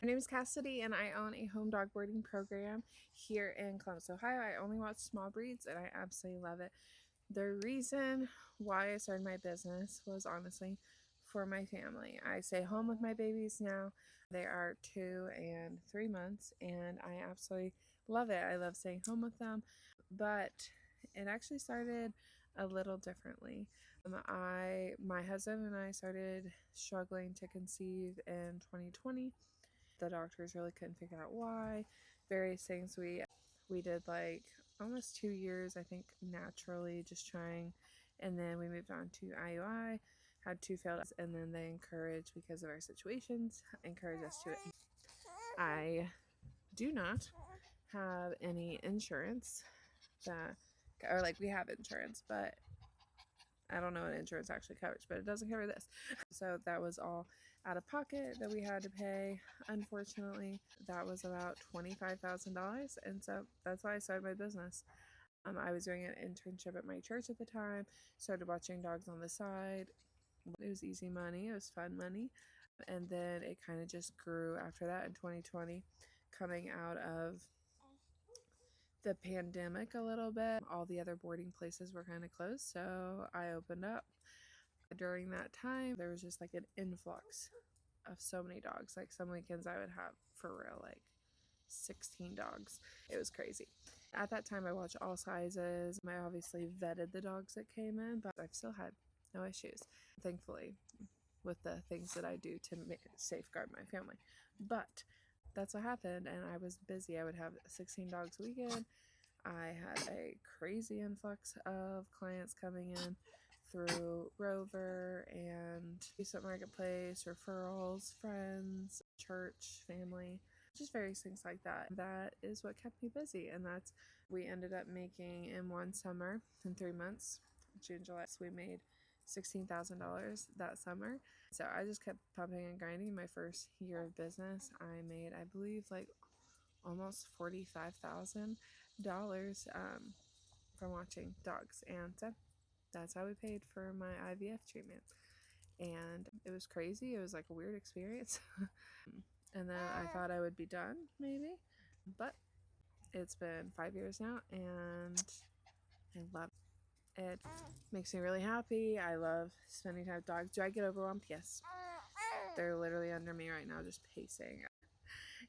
My name is Cassidy and I own a home dog boarding program here in Columbus, Ohio. I only watch small breeds and I absolutely love it. The reason why I started my business was honestly for my family. I stay home with my babies now. They are 2 and 3 months and I absolutely love it. I love staying home with them, but it actually started a little differently. My husband and I started struggling to conceive in 2020. The doctors really couldn't figure out why. Various things we did like almost 2 years, I think, naturally just trying, and then we moved on to IUI, had 2 failed, and then they encouraged, because of our situations, encouraged us to it. I do not have any insurance that, or like we have insurance, but I don't know what insurance actually covers, but it doesn't cover this. So that was all out of pocket that we had to pay. Unfortunately, that was about $25,000. And so that's why I started my business. I was doing an internship at my church at the time, started watching dogs on the side. It was easy money, it was fun money. And then it kind of just grew after that in 2020, coming out of the pandemic a little bit. All the other boarding places were kind of closed, so I opened up. During that time, there was just like an influx of so many dogs. Like some weekends I would have, for real, like 16 dogs. It was crazy. At that time, I watched all sizes. I obviously vetted the dogs that came in, but I've still had no issues, thankfully, with the things that I do to safeguard my family. But that's what happened, and I was busy. I would have 16 dogs a weekend. I had a crazy influx of clients coming in through Rover and Recent Marketplace, referrals, friends, church, family, just various things like that. That is what kept me busy, and we ended up making in one summer, in 3 months, June, July, so we made $16,000 that summer. So I just kept pumping and grinding. My first year of business, I made, I believe, like almost $45,000 from watching dogs, and so that's how we paid for my IVF treatment. And it was crazy. It was like a weird experience. And then I thought I would be done, maybe, but it's been 5 years now, and I love it. It makes me really happy. I love spending time with dogs. Do I get overwhelmed? Yes. They're literally under me right now, just pacing.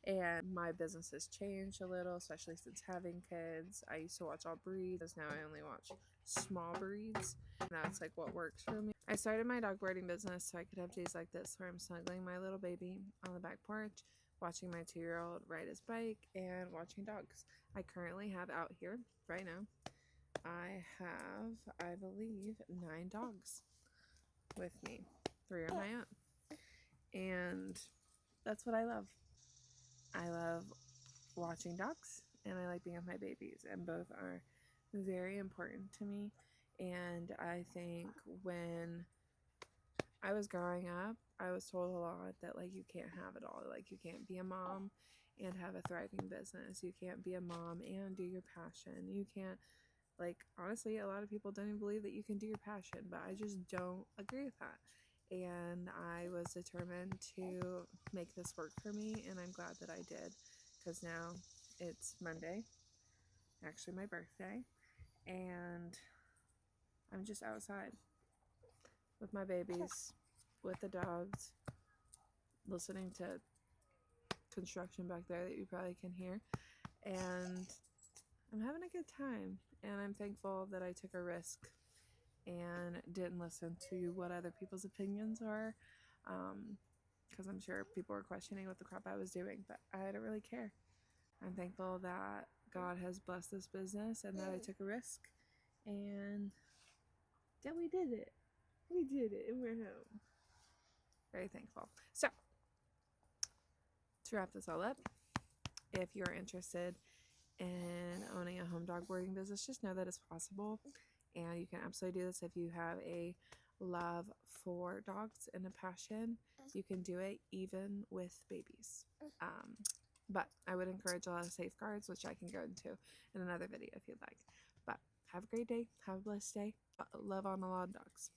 And my business has changed a little, especially since having kids. I used to watch all breeds. Now I only watch small breeds. And that's like what works for me. I started my dog boarding business so I could have days like this where I'm snuggling my little baby on the back porch, watching my 2-year-old ride his bike, and watching dogs. I currently have out here right now, I believe, 9 dogs with me. 3 are my own. And that's what I love. I love watching dogs and I like being with my babies, and both are very important to me. And I think when I was growing up, I was told a lot that like you can't have it all. Like you can't be a mom and have a thriving business. You can't be a mom and do your passion. You can't, like, honestly, a lot of people don't even believe that you can do your passion, but I just don't agree with that. And I was determined to make this work for me, and I'm glad that I did, because now it's Monday, actually my birthday, and I'm just outside with my babies, with the dogs, listening to construction back there that you probably can hear, and I'm having a good time, and I'm thankful that I took a risk and didn't listen to what other people's opinions are, because I'm sure people were questioning what the crap I was doing, but I don't really care. I'm thankful that God has blessed this business and that I took a risk, and that we did it. We did it, and we're home. Very thankful. So, to wrap this all up, if you're interested in owning a home dog boarding business, just know that it's possible, and you can absolutely do this if you have a love for dogs and a passion. You can do it even with babies. But I would encourage a lot of safeguards, which I can go into in another video if you'd like. But have a great day. Have a blessed day. Love on a lot of dogs.